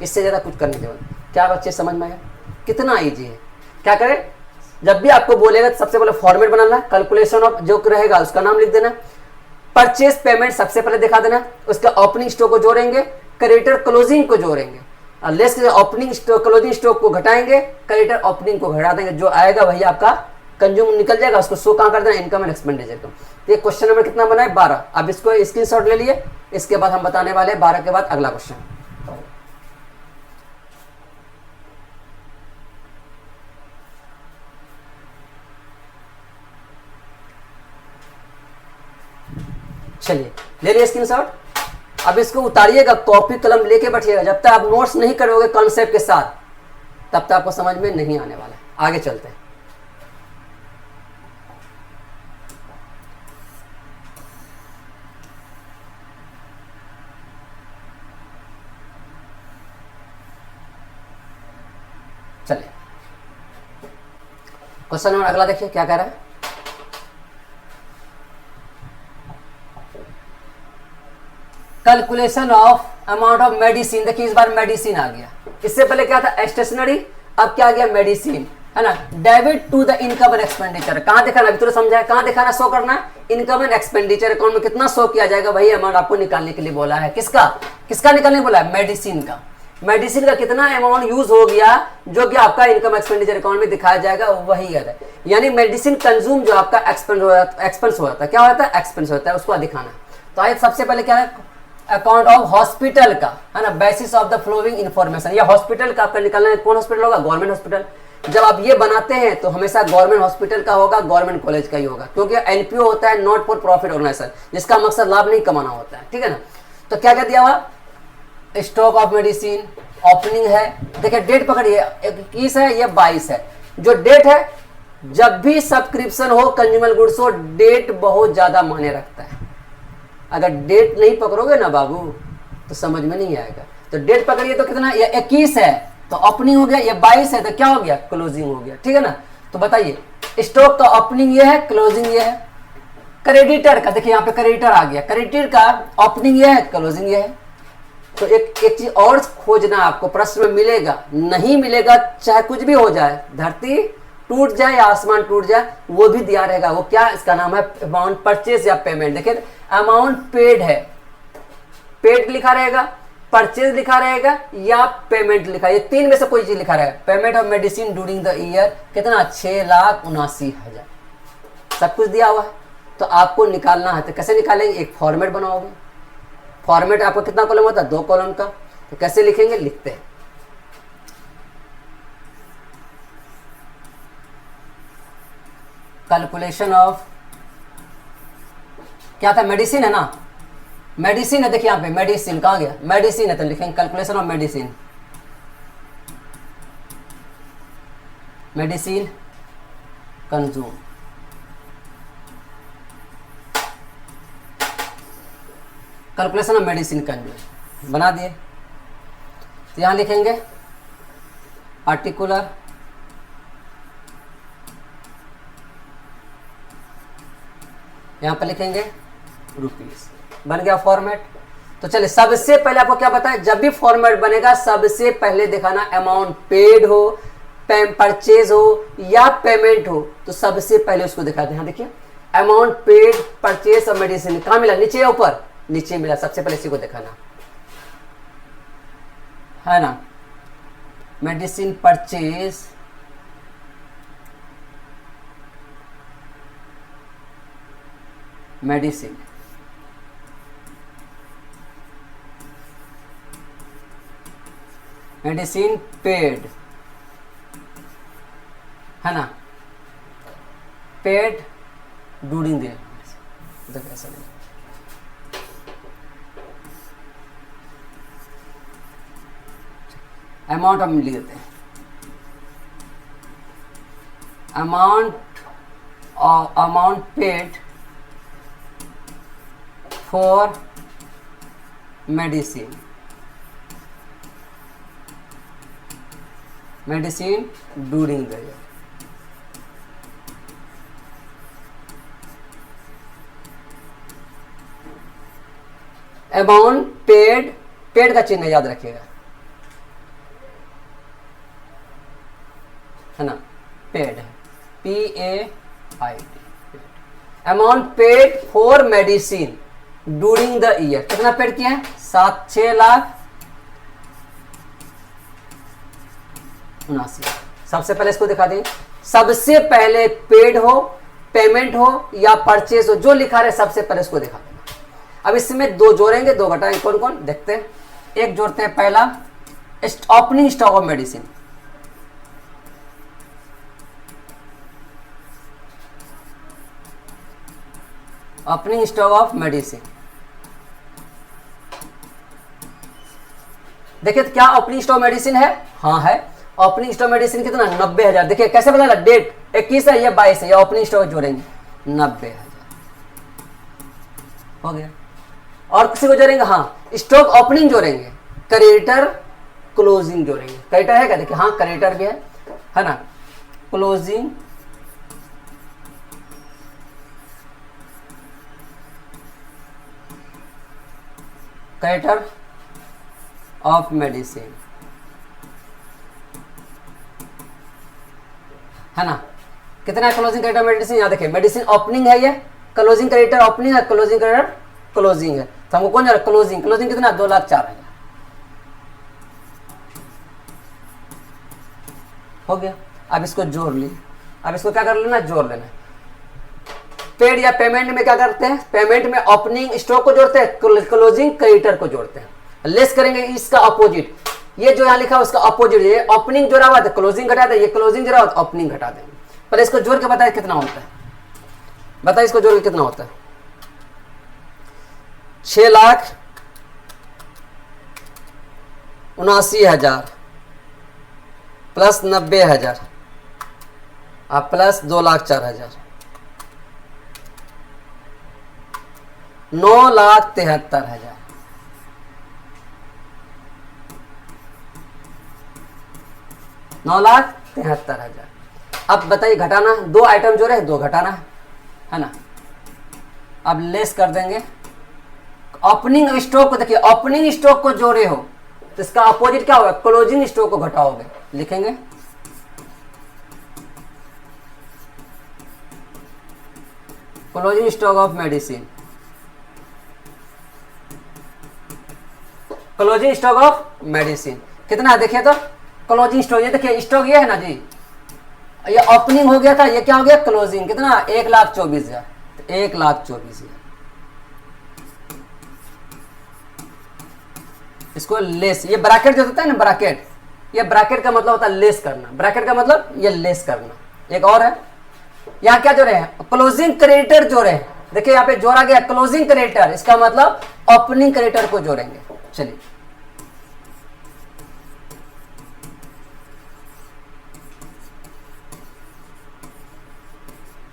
इससे ज्यादा कुछ करने के बाद। क्या बच्चे समझ में आया? कितना इजी है। क्या करें? जब भी आपको बोलेगा तो सबसे पहले फॉर्मेट बनाना, कैलकुलेशन ऑफ जो रहेगा उसका नाम लिख देना, परचेज पेमेंट सबसे पहले दिखा देना, उसका ओपनिंग स्टॉक को जोड़ेंगे, क्रेडिटर क्लोजिंग को जोड़ेंगे, less opening stock closing stock को घटाएंगे, क्रेडिटर ओपनिंग को घटा देंगे, जो आएगा वही आपका कंज्यूम निकल जाएगा। उसको शो कहां कर देना? इनकम एंड एक्सपेंडिचर को। तो ये क्वेश्चन नंबर कितना बना है? 12। अब इसको स्क्रीनशॉट ले लिए, इसके बाद हम बताने वाले 12 के बाद अगला क्वेश्चन। चलिए ले लिए स्क्रीनशॉट। अब इसको उतारिएगा, कॉपी कलम लेके बैठिएगा। जब तक आप नोट्स नहीं करोगे कॉन्सेप्ट के साथ, तब तक आपको समझ में नहीं आने वाला है। आगे चलते हैं। चलिए क्वेश्चन नंबर अगला देखिए क्या कह रहा है। Calculation of amount of medicine. देखिए इस बार मेडिसिन आ गया, इससे पहले क्या था? स्टेशनरी, अब क्या आ गया? मेडिसिन, है ना? Debit to the income and expenditure. कहां दिखाना? अभी तो समझा है कहां दिखाना, शो करना। इनकम एंड एक्सपेंडिचर अकाउंट में कितना शो किया जाएगा, वही अमाउंट आपको निकालने के लिए बोला है। किसका किसका निकालने बोला है? मेडिसिन का। मेडिसिन का कितना अमाउंट यूज हो गया जो कि आपका इनकम एक्सपेंडिचर अकाउंट में दिखाया जाएगा, वही है। यानी मेडिसिन कंज्यूम जो आपका एक्सपेंस हो जाता है, क्या होता है? एक्सपेंस होता है, उसको दिखाना। तो आइए सबसे पहले क्या है? अकाउंट ऑफ हॉस्पिटल का, है ना? Basis of the flowing information. या हॉस्पिटल का आपका निकालना है, कौन हॉस्पिटल होगा? Government hospital. जब आप ये बनाते हैं तो हमेशा गवर्नमेंट हॉस्पिटल का होगा, गवर्नमेंट कॉलेज का ही होगा, क्योंकि एनपीओ होता है, नॉट फॉर प्रॉफिट ऑर्गेनाइजेशन, जिसका मकसद लाभ नहीं कमाना होता है, ठीक है ना? तो क्या दिया हुआ? स्टॉक ऑफ मेडिसिन, ओपनिंग है। देखिए डेट पकड़िए, 21 है, ये 22 है। जो डेट है, जब भी सब्सक्रिप्शन हो, कंज्यूमर गुड्स हो, डेट बहुत ज्यादा मायने रखता है। अगर डेट नहीं पकड़ोगे ना बाबू तो समझ में नहीं आएगा। तो डेट पकड़िए तो कितना? ये 21 है, तो ओपनिंग हो गया, ये 22 है तो क्या हो गया, क्लोजिंग हो गया, ठीक है ना। तो बताइए स्टॉक का ओपनिंग ये है, क्लोजिंग ये है। क्रेडिटर का देखिए यहाँ पे क्रेडिटर आ गया, क्रेडिटर का ओपनिंग ये है, क्लोजिंग ये है। तो एक चीज और खोजना आपको, प्रश्न में मिलेगा नहीं मिलेगा, चाहे कुछ भी हो जाए, धरती टूट जाए या आसमान टूट जाए, वो भी दिया रहेगा। वो क्या, इसका नाम है अमाउंट परचेज या पेमेंट। देखिए अमाउंट पेड है, पेड लिखा रहेगा, परचेज लिखा रहेगा या पेमेंट लिखा, ये तीन में से कोई चीज लिखा रहेगा। Payment of medicine during the year कितना, 6,79,000, सब कुछ दिया हुआ है। तो आपको निकालना है, तो कैसे निकालेंगे, एक फॉर्मेट बनाओगे। फॉर्मेट आपका कितना कॉलम होता है, 2 कॉलम का। तो कैसे लिखेंगे, लिखते हैं कैलकुलेशन ऑफ, क्या था, मेडिसिन है ना, मेडिसिन है। देखिए यहाँ पे मेडिसिन कहाँ गया, मेडिसिन है, तो लिखेंगे calculation of medicine, medicine consume. Calculation of medicine consume बना दिए। तो यहां लिखेंगे पार्टिकुलर यहां पर लिखेंगे रुपीस, बन गया फॉर्मेट। तो चलिए सबसे पहले आपको क्या बताएं, जब भी फॉर्मेट बनेगा सबसे पहले दिखाना अमाउंट पेड हो, परचेज हो या पेमेंट हो, तो सबसे पहले उसको दिखाते हैं। देखिए अमाउंट पेड, परचेज और मेडिसिन कहां मिला, नीचे या ऊपर, नीचे मिला, सबसे पहले इसी को दिखाना है ना। Medicine purchase, medicine, medicine paid है ना, पेड ड्यूरिंग द, देखो ऐसा नहीं, अमाउंट हम लिख देते हैं, amount paid for medicine, medicine during the year. Amount paid, paid का चिन्ह याद रखिएगा है ना, पेड है, PAID। Amount paid for medicine during the year, कितना पेड किया है, 6,79,000। सबसे पहले इसको दिखा दें, सबसे पहले पेड हो, पेमेंट हो या परचेज हो, जो लिखा रहे सबसे पहले इसको दिखा देना। अब इसमें 2 जोड़ेंगे, 2 घटाएंगे, कौन कौन देखते हैं। एक जोड़ते हैं, पहला opening stock of medicine, opening stock of medicine. देखिए तो क्या ओपनिंग स्टॉक मेडिसिन है, हाँ है। ओपनिंग स्टॉक मेडिसिन कितना, 90,000। देखिए कैसे पता लगा, डेट 21 है, ये 22 है, ये ओपनिंग स्टॉक जोड़ेंगे 90,000 हो गया। और किसी को जोड़ेंगे, हाँ स्टॉक ओपनिंग जोड़ेंगे, क्रेडिटर क्लोजिंग जोड़ेंगे। क्रेडिटर है क्या, देखिए हाँ क्रेडिटर भी है ना, क्लोजिंग क्रेडिटर ऑफ मेडिसिन है ना। कितना क्लोजिंग क्रेडिटर मेडिसिन, यहां देखिए मेडिसिन ओपनिंग है, ये क्लोजिंग क्रेडिटर ओपनिंग है, क्लोजिंग क्रेडिटर क्लोजिंग है। तो हमको कौन जा रहा है, क्लोजिंग, क्लोजिंग कितना, 2,04,000 हो गया। अब इसको जोड़ ली, अब इसको क्या कर लेना, जोड़ लेना। पेड या पेमेंट में क्या करते हैं, पेमेंट में ओपनिंग स्टॉक को जोड़ते हैं, क्लोजिंग क्रेडिटर को जोड़ते हैं। लेस करेंगे इसका अपोजिट, ये जो यहां लिखा है उसका अपोजिट, ये ओपनिंग जोड़ा हुआ था क्लोजिंग घटा दें, ये क्लोजिंग जोड़ा हुआ ओपनिंग घटा देंगे। पर इसको जोड़ के बताइए कितना होता है, बताइए इसको जोड़ के कितना होता है। 6,79,000 प्लस 90,000 अब प्लस 2,04,000, 9,73,000। 9,73,000। अब बताइए घटाना, 2 आइटम जोड़े, 2 घटाना है ना। अब लेस कर देंगे। ओपनिंग स्टॉक को देखिए, ओपनिंग स्टॉक को जोड़े हो तो इसका अपोजिट क्या होगा, क्लोजिंग स्टॉक को घटाओगे। लिखेंगे closing stock of medicine, closing stock of medicine कितना है देखिए तो, क्लोजिंग स्टॉक ये देखिए, स्टॉक ये है ना जी, ये ओपनिंग हो गया था, ये क्या हो गया क्लोजिंग, कितना 1,24,000, 1,24,000। इसको लेस, ये ब्रैकेट जो होता है ना ब्रैकेट, ये ब्रैकेट का मतलब होता है लेस करना, ब्रैकेट का मतलब ये लेस करना। एक और है, यहाँ क्या जोड़े हैं, क्लोजिंग क्रेडिटर जोड़े हैं। देखिए यहाँ पे जोड़ा गया क्लोजिंग क्रेडिटर, इसका मतलब ओपनिंग क्रेडिटर को जोड़ेंगे। चलिए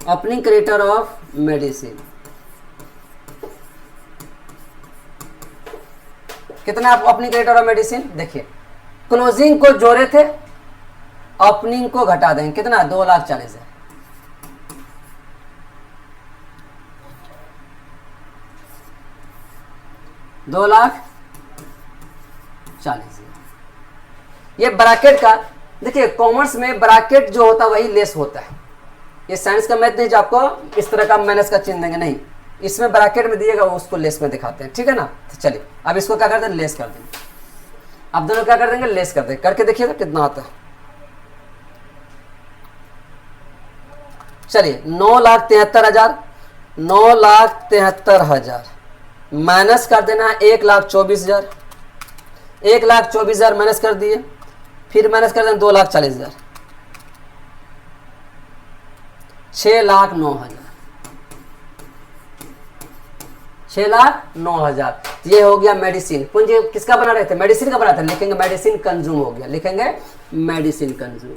ओपनिंग क्रेडिटर ऑफ मेडिसिन कितना आप ओपनिंग क्रेडिटर ऑफ मेडिसिन, देखिए क्लोजिंग को जोड़े थे, ओपनिंग को घटा देंगे, कितना 2,40,000। ये ब्रैकेट का देखिए, कॉमर्स में ब्रैकेट जो होता है वही लेस होता है। ये साइंस का मैथ नहीं जो आपको इस तरह का माइनस का चिन्ह देंगे, नहीं, इसमें ब्रैकेट में दिएगा वो उसको लेस में दिखाते हैं, ठीक है ना। तो चलिए अब इसको क्या करते हैं, लेस कर देंगे। अब दोनों क्या कर देंगे, लेस कर देंगे, करके देखिए तो कितना आता है। चलिए 9,73,000, 9,73,000 माइनस कर देना है 1,24,000, 1,24,000 माइनस कर दिए, फिर माइनस कर देना 2,40,000, 6,09,000, 6,09,000। ये हो गया मेडिसिन। पूंजी किसका बना रहे थे, मेडिसिन का बना था, लिखेंगे मेडिसिन कंज्यूम हो गया, लिखेंगे मेडिसिन कंज्यूम,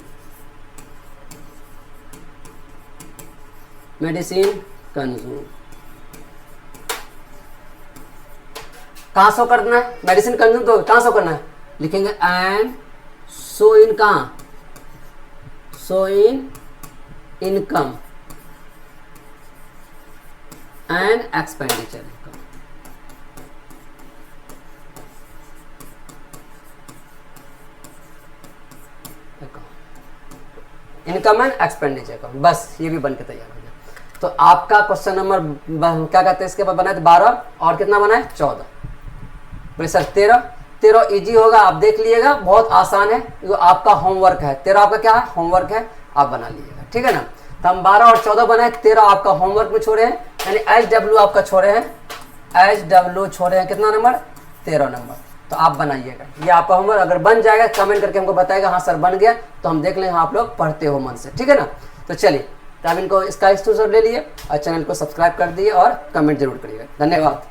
मेडिसिन कंज्यूम। कहां शो करना है, मेडिसिन कंज्यूम तो कहां शो करना है, लिखेंगे एंड शो इन, कहां show in income and expenditure. Income and expenditure का बस ये भी बन के तैयार हो गया। तो आपका क्वेश्चन नंबर क्या कहते हैं, इसके बाद बना है 12 और कितना बना है 14, बोले सर 13 इजी होगा, आप देख लीजिएगा, बहुत आसान है, जो आपका होमवर्क है। 13 आपका क्या है, होमवर्क है, आप बना लीजिएगा, ठीक है ना। तो हम 12 और 14 बनाए, 13 आपका होमवर्क में छोड़े हैं, यानी HW आपका छोड़े हैं, HW छोड़े हैं कितना नंबर, 13 नंबर। तो आप बनाइएगा, ये आपका होमवर्क अगर बन जाएगा कमेंट करके हमको बताएगा हाँ सर बन गया, तो हम देख लेंगे आप लोग पढ़ते हो मन से, ठीक है ना। तो चलिए, तो आप इनको इसका स्क्रीनशॉट ले लिए और चैनल को सब्सक्राइब कर दिए और कमेंट जरूर करिएगा। धन्यवाद।